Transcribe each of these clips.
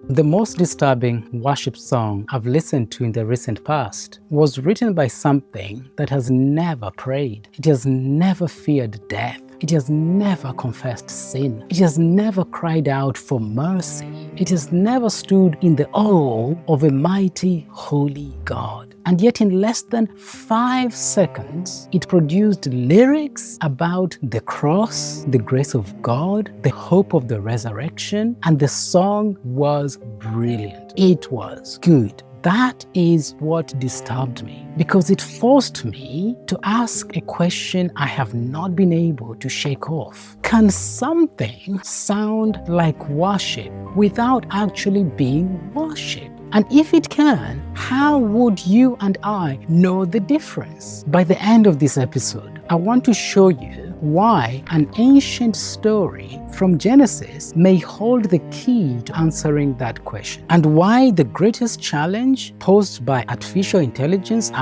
The most disturbing worship song I've listened to in the recent past was written by something that has never prayed. It has never feared death. It has never confessed sin. It has never cried out for mercy. It has never stood in the awe of a mighty, holy God. And yet in less than 5 seconds, it produced lyrics about the cross, the grace of God, the hope of the resurrection, and the song was brilliant. It was good. That is what disturbed me, because it forced me to ask a question I have not been able to shake off. Can something sound like worship without actually being worship? And if it can, how would you and I know the difference? By the end of this episode, I want to show you why an ancient story from Genesis may hold the key to answering that question, and why the greatest challenge posed by artificial intelligence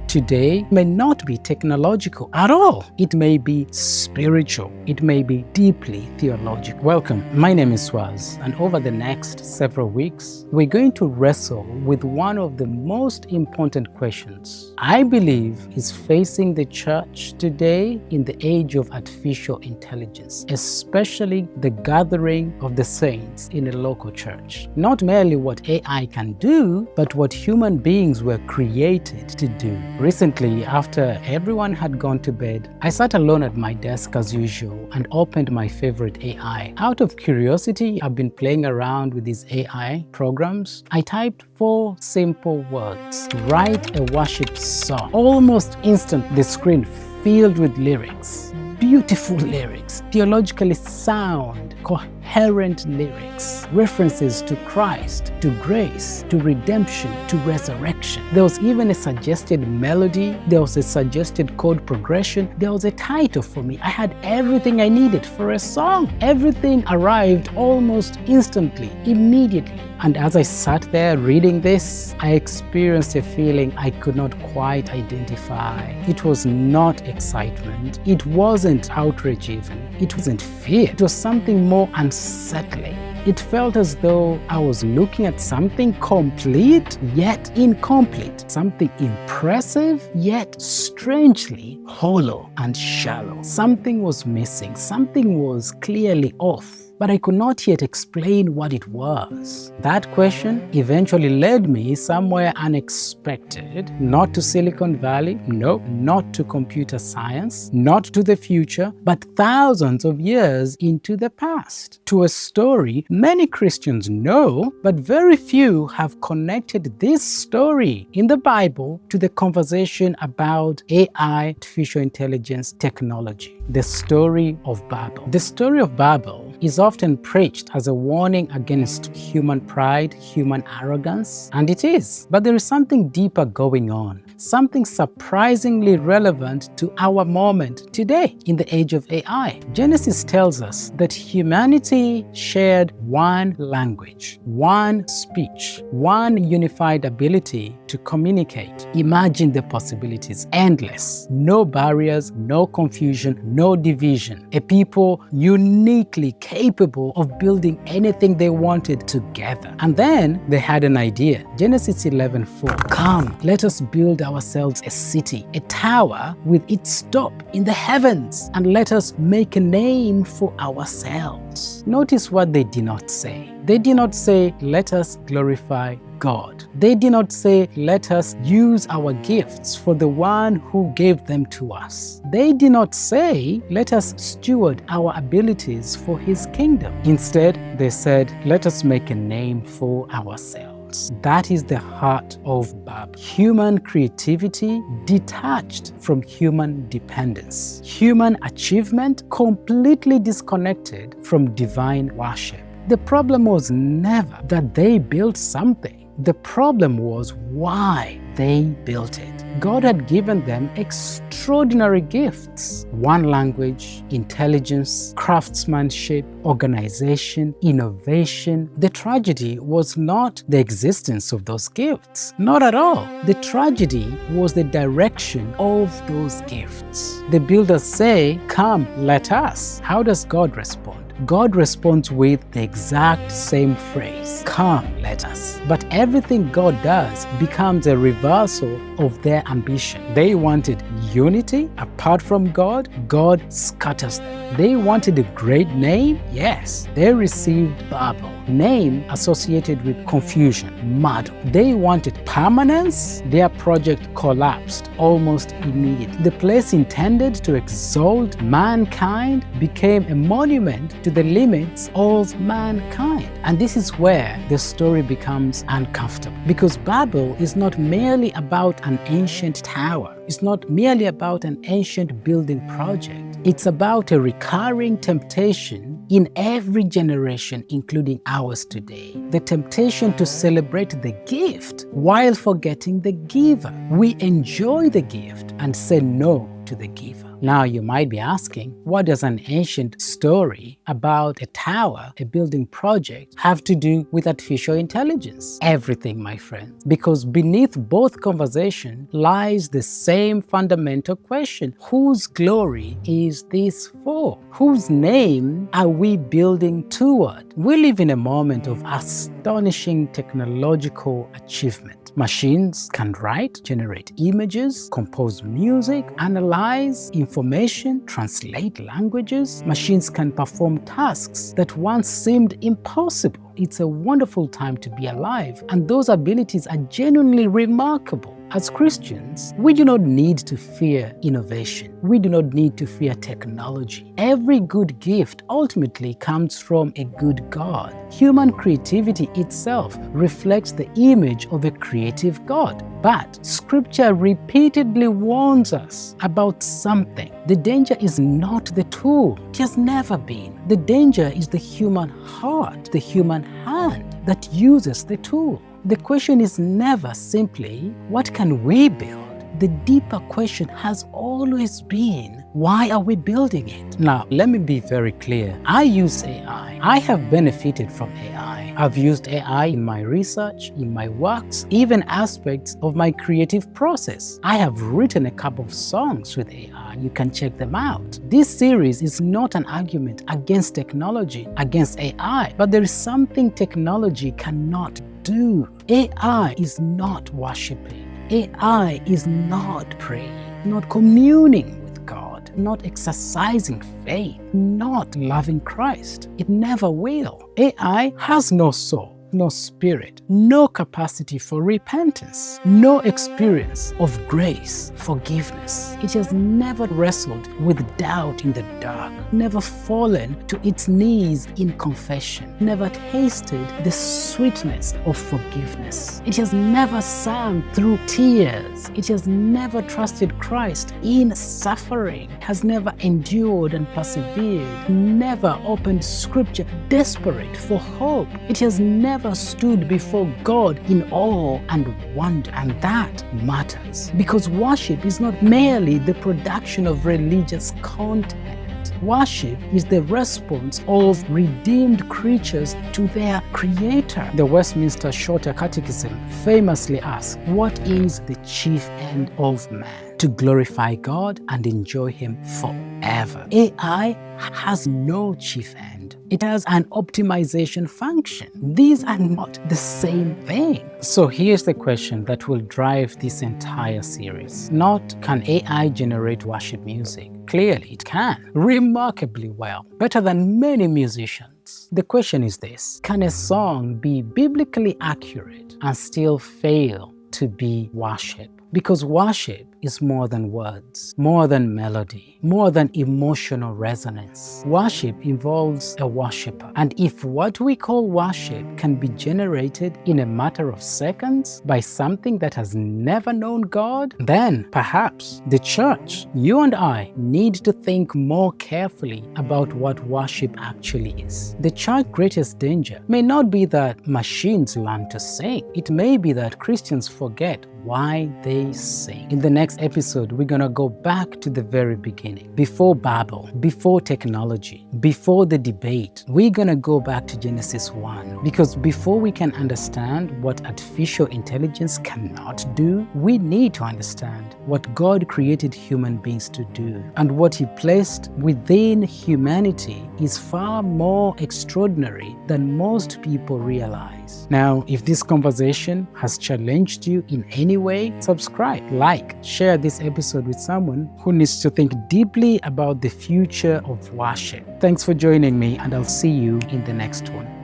today may not be technological at all. It may be spiritual. It may be deeply theological. Welcome, my name is Swaz, and over the next several weeks, we're going to wrestle with one of the most important questions I believe is facing the church today in the age of artificial intelligence, especially the gathering of the saints in a local church. Not merely what AI can do, but what human beings were created to do. Recently, after everyone had gone to bed, I sat alone at my desk as usual and opened my favorite AI. Out of curiosity, I've been playing around with these AI programs. I typed 4 simple words: write a worship song. Almost instant, the screen filled with lyrics. Beautiful lyrics, theologically sound, coherent lyrics, references to Christ, to grace, to redemption, to resurrection. There was even a suggested melody, there was a suggested chord progression, there was a title for me. I had everything I needed for a song. Everything arrived almost instantly, immediately. And as I sat there reading this, I experienced a feeling I could not quite identify. It was not excitement. It wasn't outrage even. It wasn't fear. It was something more unsettling. It felt as though I was looking at something complete yet incomplete, something impressive yet strangely hollow and shallow. Something was missing, something was clearly off, but I could not yet explain what it was. That question eventually led me somewhere unexpected, not to Silicon Valley, no, not to computer science, not to the future, but thousands of years into the past, to a story many Christians know, but very few have connected this story in the Bible to the conversation about AI, artificial intelligence technology. The story of Babel. The story of Babel is often preached as a warning against human pride, human arrogance, and it is. But there is something deeper going on, something surprisingly relevant to our moment today in the age of AI. Genesis tells us that humanity shared one language, one speech, one unified ability to communicate. Imagine the possibilities, endless. No barriers, no confusion, no division. A people uniquely capable of building anything they wanted together. And then they had an idea. Genesis 11:4. Come, let us build ourselves a city, a tower with its top in the heavens, and let us make a name for ourselves. Notice what they did not say. They did not say, let us glorify God. They did not say, let us use our gifts for the one who gave them to us. They did not say, let us steward our abilities for his kingdom. Instead, they said, let us make a name for ourselves. That is the heart of Babel. Human creativity detached from human dependence. Human achievement completely disconnected from divine worship. The problem was never that they built something. The problem was why they built it. God had given them extraordinary gifts: one language, intelligence, craftsmanship, organization, innovation. The tragedy was not the existence of those gifts. Not at all. The tragedy was the direction of those gifts. The builders say, come, let us. How does God respond? God responds with the exact same phrase, "Come, let us." But everything God does becomes a reversal of their ambition. They wanted unity apart from God, God scatters them. They wanted a great name, yes, they received Babel, name associated with confusion, muddle. They wanted permanence, their project collapsed almost immediately. The place intended to exalt mankind became a monument to the limits of mankind. And this is where the story becomes uncomfortable, because Babel is not merely about an ancient tower. It's not merely about an ancient building project. It's about a recurring temptation in every generation, including ours today. The temptation to celebrate the gift while forgetting the giver. We enjoy the gift and say no to the giver. Now you might be asking, what does an ancient story about a tower, a building project, have to do with artificial intelligence? Everything, my friends. Because beneath both conversations lies the same fundamental question: whose glory is this for? Whose name are we building toward? We live in a moment of astonishing technological achievement. Machines can write, generate images, compose music, analyze information, translate languages. Machines can perform tasks that once seemed impossible. It's a wonderful time to be alive, and those abilities are genuinely remarkable. As Christians, we do not need to fear innovation. We do not need to fear technology. Every good gift ultimately comes from a good God. Human creativity itself reflects the image of a creative God. But Scripture repeatedly warns us about something. The danger is not the tool. It has never been. The danger is the human heart, the human hand that uses the tool. The question is never simply, what can we build? The deeper question has always been, why are we building it? Now, let me be very clear. I use AI. I have benefited from AI. I've used AI in my research, in my works, even aspects of my creative process. I have written a couple of songs with AI. You can check them out. This series is not an argument against technology, against AI, but there is something technology cannot do. AI is not worshiping. AI is not praying, not communing with God, not exercising faith, not loving Christ. It never will. AI has no soul, no spirit, no capacity for repentance, no experience of grace, forgiveness. It has never wrestled with doubt in the dark, never fallen to its knees in confession, never tasted the sweetness of forgiveness. It has never sung through tears. It has never trusted Christ in suffering, has never endured and persevered, never opened Scripture desperate for hope. It has never stood before God in awe and wonder, and that matters, because worship is not merely the production of religious content. Worship is the response of redeemed creatures to their Creator. The Westminster Shorter Catechism famously asks, what is the chief end of man? To glorify God and enjoy Him forever. AI has no chief end. It has an optimization function. These are not the same thing. So here's the question that will drive this entire series. Not, can AI generate worship music? Clearly it can, remarkably well, better than many musicians. The question is this: can a song be biblically accurate and still fail to be worship? Because worship is more than words, more than melody, more than emotional resonance. Worship involves a worshiper. And if what we call worship can be generated in a matter of seconds by something that has never known God, then perhaps the church, you and I, need to think more carefully about what worship actually is. The church's greatest danger may not be that machines learn to sing. It may be that Christians forget why they sing. In the next next episode, we're gonna go back to the very beginning. Before Babel, before technology, before the debate, we're gonna go back to Genesis 1. Because before we can understand what artificial intelligence cannot do, we need to understand what God created human beings to do. And what He placed within humanity is far more extraordinary than most people realize. Now, if this conversation has challenged you in any way, subscribe, like, share this episode with someone who needs to think deeply about the future of worship. Thanks for joining me, and I'll see you in the next one.